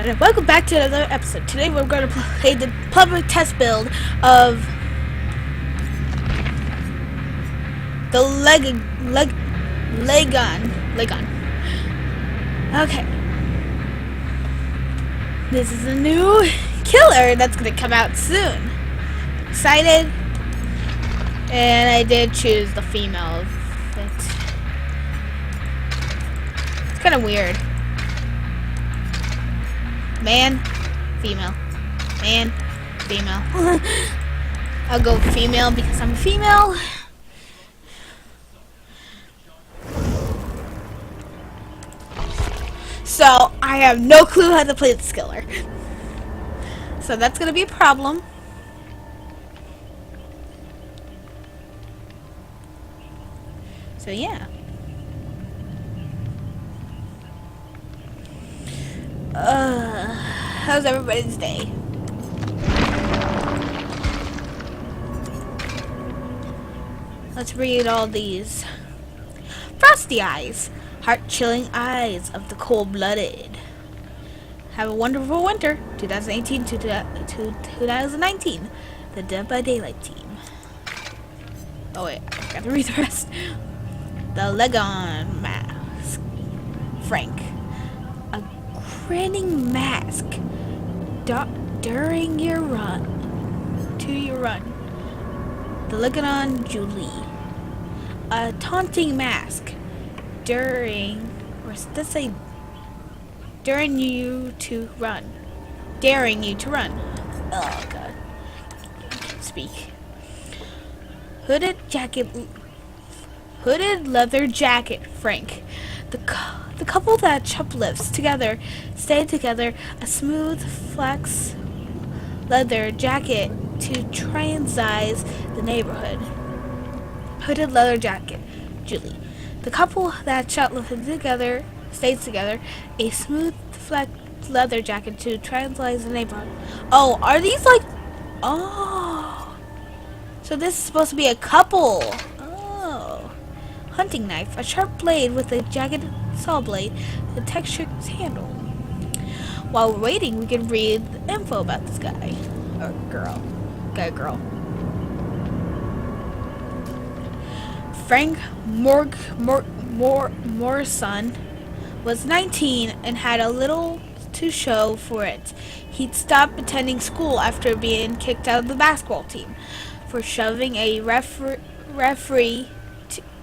everyone, and welcome back to another episode. Today we're going to play the public test build of the Legon. Okay. This is a new killer that's going to come out soon. Excited? And I did choose the female. It's kind of weird. Man, female. Man, female. I'll go female because I'm a female. So, I have no clue how to play the skiller. So that's going to be a problem. So yeah. How's everybody's day? Let's read all these. Frosty eyes, heart-chilling eyes of the cold-blooded. Have a wonderful winter, 2018 to 2019. The Dead by Daylight team. Oh wait, I gotta read the rest. The Legon mask. Frank. A grinning mask during your run. The Legon Julie. A taunting mask during you to run. Daring you to run. Oh god. I can't speak. Hooded leather jacket, Frank. The couple that shoplifts together, stay together, a smooth flax leather jacket to transize the neighborhood. Hooded leather jacket, Julie. The couple that shoplifts together, stays together, a smooth flax leather jacket to transize the neighborhood. Oh, are these like... Oh. So this is supposed to be a couple. Hunting knife, a sharp blade with a jagged saw blade, a textured handle. While we're waiting, we can read the info about this guy or girl. Girl. Frank Morrison was 19 and had a little to show for it. He'd stopped attending school after being kicked out of the basketball team for shoving a referee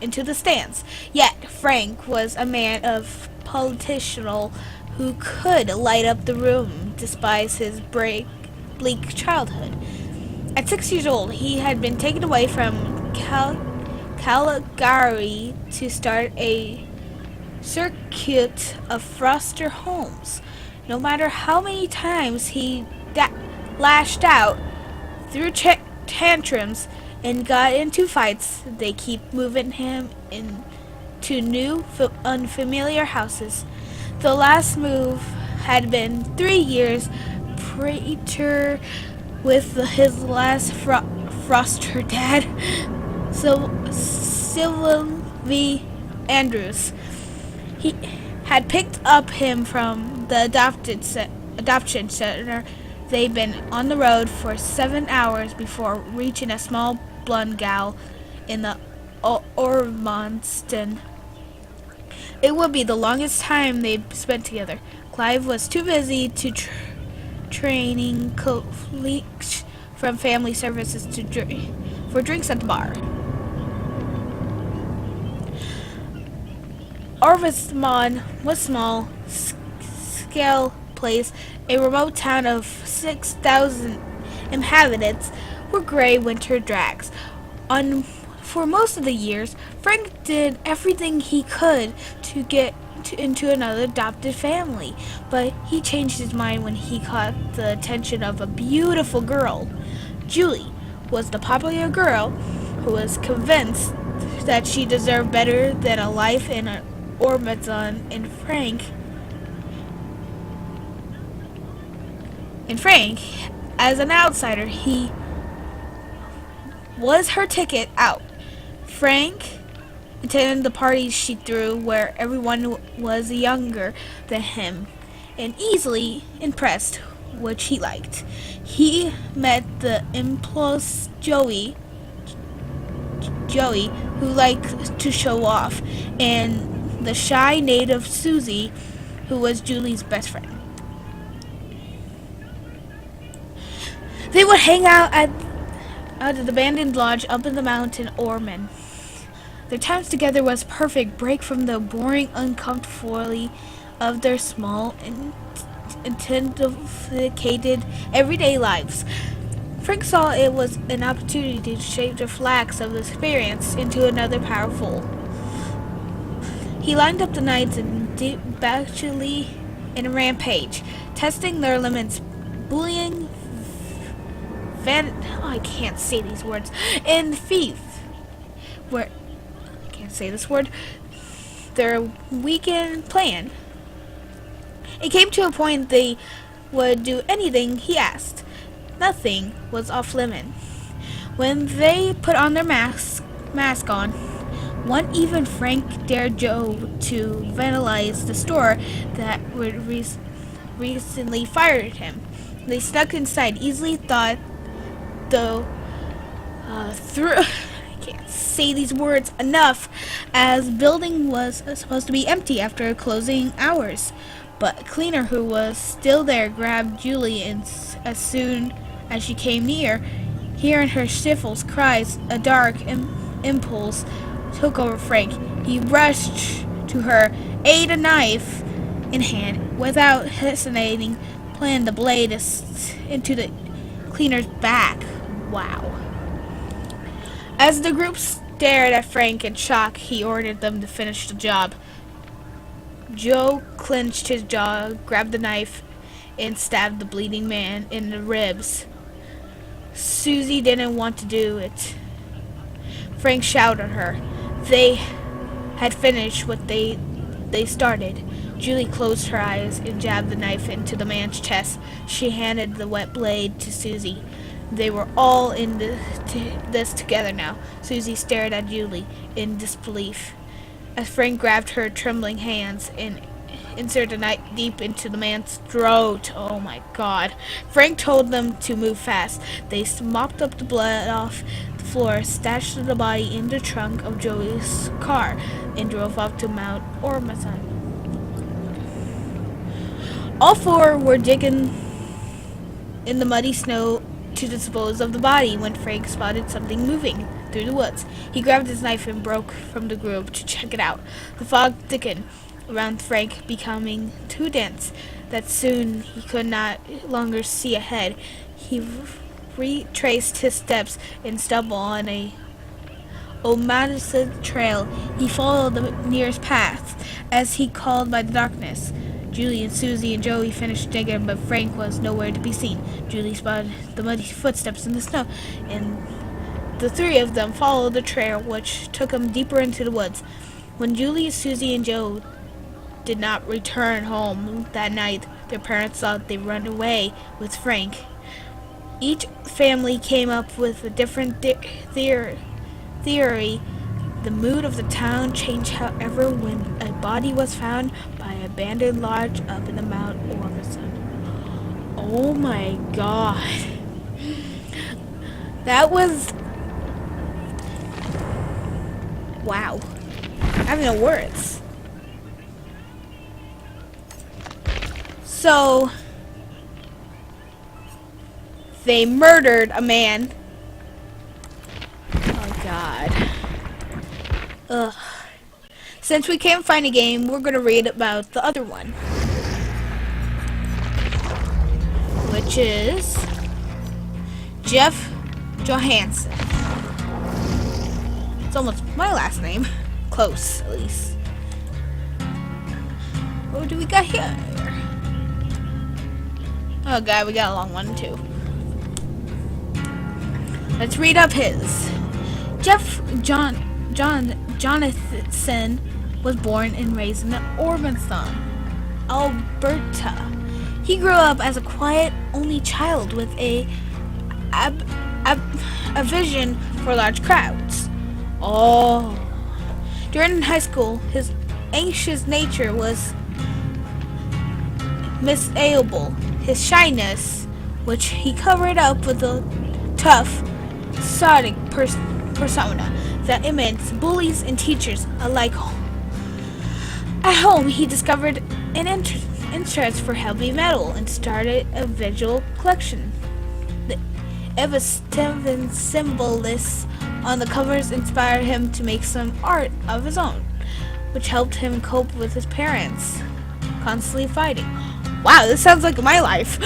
into the stands. Yet Frank was a man of political who could light up the room despite his bleak childhood. At 6 years old, he had been taken away from Calgary to start a circuit of foster homes. No matter how many times he lashed out, threw tantrums, and got into fights, they keep moving him into new, unfamiliar houses. The last move had been 3 years preacher with his last foster dad, Sylvie Andrews. He had picked up him from the adoption center. They'd been on the road for 7 hours before reaching a small blonde gal in the Ormonston. It would be the longest time they'd spent together. Clive was too busy to training colleagues from family services for drinks at the bar. Ormonston was small scale place, a remote town of 6,000 inhabitants, were gray winter drags. For most of the years, Frank did everything he could to get into another adopted family, but he changed his mind when he caught the attention of a beautiful girl. Julie was the popular girl who was convinced that she deserved better than a life in an Ormazon, and Frank, as an outsider, he was her ticket out. Frank attended the parties she threw where everyone was younger than him and easily impressed, which he liked. He met the impulse Joey, who liked to show off, and the shy native Susie, who was Julie's best friend. They would hang out at an abandoned lodge up in the mountain Orman. Their times together was a perfect break from the boring uncomfortability of their small and intensified everyday lives. Frank saw it was an opportunity to shape the flags of the experience into another powerful. He lined up the nights in debauchery and a rampage, testing their limits, bullying, I can't say these words, and thief, where I can't say this word, their weekend plan. It came to a point they would do anything he asked. Nothing was off limit. When they put on their mask on, one even Frank dared Joe to vandalize the store that would recently fired him. They snuck inside, easily thought, though, through. I can't say these words enough, as building was supposed to be empty after closing hours. But a cleaner who was still there grabbed Julie, and as soon as she came near, hearing her stifles cries, a dark impulse took over Frank. He rushed to her, ate a knife in hand, without hesitating, planted the blade into the cleaner's back. Wow. As the group stared at Frank in shock, he ordered them to finish the job. Joe clenched his jaw, grabbed the knife, and stabbed the bleeding man in the ribs. Susie didn't want to do it. Frank shouted at her. They had finished what they started. Julie closed her eyes and jabbed the knife into the man's chest. She handed the wet blade to Susie. They were all in this together now. Susie stared at Julie in disbelief as Frank grabbed her trembling hands and inserted the knife deep into the man's throat. Oh my God. Frank told them to move fast. They mopped up the blood off the floor, stashed the body in the trunk of Joey's car, and drove off to Mount Ormasan. All four were digging in the muddy snow to dispose of the body when Frank spotted something moving through the woods. He grabbed his knife and broke from the group to check it out. The fog thickened around Frank, becoming too dense that soon he could not longer see ahead. He retraced his steps and stumbled on a Omadised trail. He followed the nearest path as he called by the darkness. Julie and Susie and Joey finished digging, but Frank was nowhere to be seen. Julie spotted the muddy footsteps in the snow, and the three of them followed the trail, which took them deeper into the woods. When Julie, Susie, and Joe did not return home that night, their parents thought they'd run away with Frank. Each family came up with a different theory. The mood of the town changed, however, when a body was found by an abandoned lodge up in the Mount Ormasan. Oh my God. That was... wow. I have no words. So, they murdered a man. Oh God. Ugh. Since we can't find a game, we're going to read about the other one, which is Jeff Johansson. It's almost my last name. Close, at least. What do we got here? Oh God, we got a long one too. Let's read up his. Jonathan was born and raised in Ormasan, Alberta. He grew up as a quiet, only child with a vision for large crowds. Oh. During high school, his anxious nature was misable his shyness, which he covered up with a tough, stoic persona that imitates bullies and teachers alike. At home, he discovered an interest for heavy metal and started a visual collection. The evanescent symbols on the covers inspired him to make some art of his own, which helped him cope with his parents constantly fighting. Wow, this sounds like my life.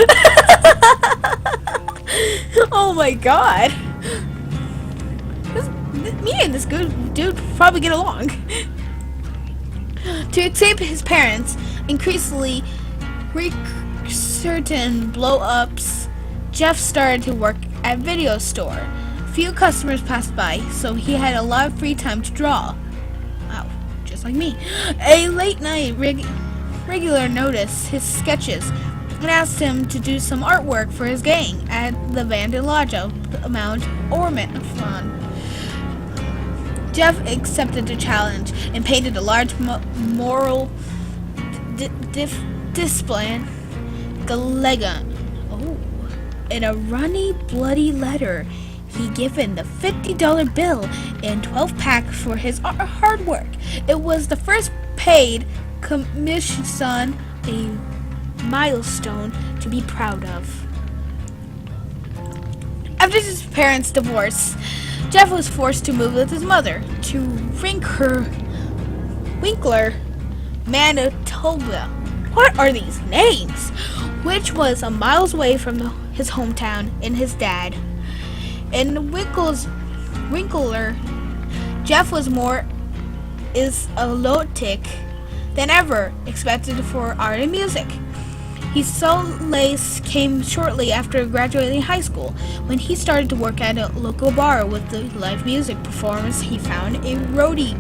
Oh my god. Me and this good dude probably get along. To escape his parents, increasingly certain blow-ups, Jeff started to work at a video store. Few customers passed by, so he had a lot of free time to draw. Wow, just like me. A late-night regular noticed his sketches and asked him to do some artwork for his gang at the Vandalaja Mount Ormond. Jeff accepted the challenge and painted a large moral display, Galega. Oh, in a runny, bloody letter, he given the $50 bill and 12-pack for his hard work. It was the first paid commission, a milestone to be proud of. After his parents' divorce, Jeff was forced to move with his mother to Winkler, Manitoba. What are these names? Which was a miles away from his hometown and his dad. In Winkler, Jeff was more alotic than ever, expected for art and music. His solace came shortly after graduating high school, when he started to work at a local bar with the live music performance. He found a roadie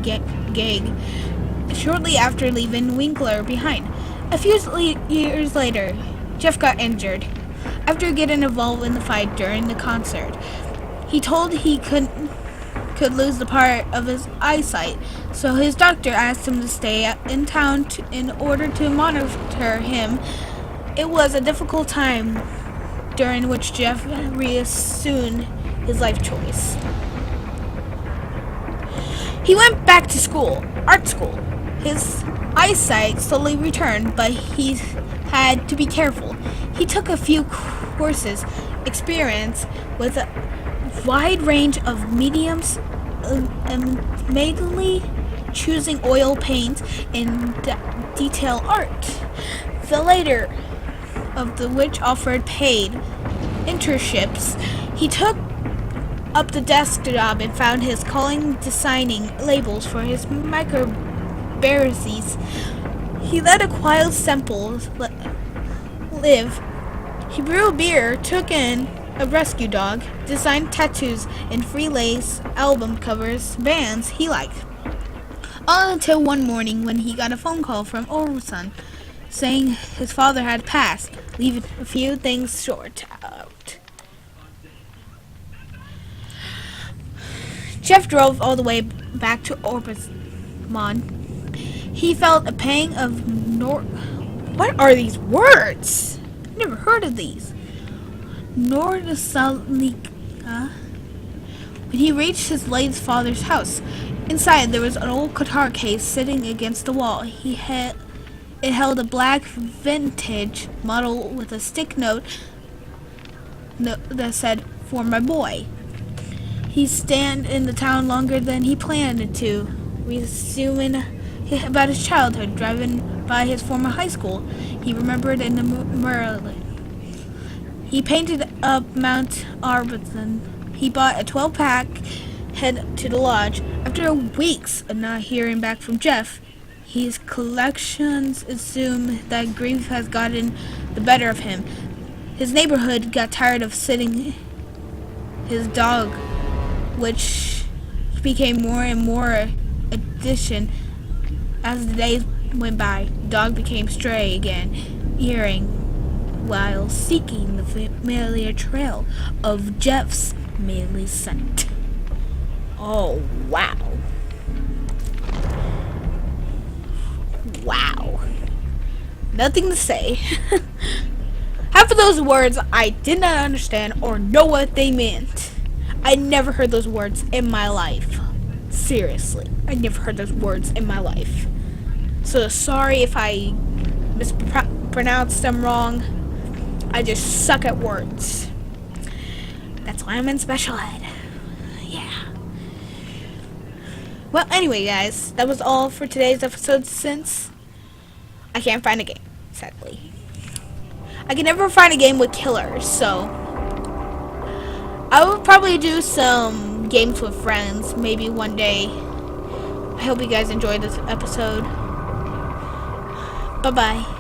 gig shortly after leaving Winkler behind. A few years later, Jeff got injured after getting involved in the fight during the concert. He told he could lose the part of his eyesight, so his doctor asked him to stay in town in order to monitor him. It was a difficult time during which Jeff reassumed his life choice. He went back to school, art school. His eyesight slowly returned, but he had to be careful. He took a few courses, experience with a wide range of mediums, mainly choosing oil paint and detail art. The later of the which offered paid internships. He took up the desk job and found his calling designing labels for his microberries. He let a quiet sample live. He brewed beer, took in a rescue dog, designed tattoos and free lace album covers bands he liked. All until one morning when he got a phone call from Orson saying his father had passed, leaving a few things short out. Jeff drove all the way back to Ormond. He felt a pang of what are these words? I've never heard of these. Nostalgia. When he reached his late father's house, inside there was an old guitar case sitting against the wall. It held a black vintage model with a stick note that said, "For my boy." He stayed in the town longer than he planned to, resuming about his childhood, driving by his former high school he remembered in Maryland. He painted up Mount Arbuton. He bought a 12-pack, head to the lodge. After weeks of not hearing back from Jeff, his collections assume that grief has gotten the better of him. His neighborhood got tired of sitting his dog, which became more and more addition as the days went by. The dog became stray again, earring while seeking the familiar trail of Jeff's manly scent. Oh, wow. Wow. Nothing to say. Half of those words I did not understand or know what they meant. I never heard those words in my life. Seriously, I never heard those words in my life. So sorry if I mispronounced them wrong. I just suck at words. That's why I'm in special ed. Yeah. Well, anyway, guys, that was all for today's episode since I can't find a game, sadly. I can never find a game with killers, so I will probably do some games with friends maybe one day. I hope you guys enjoyed this episode. Bye-bye.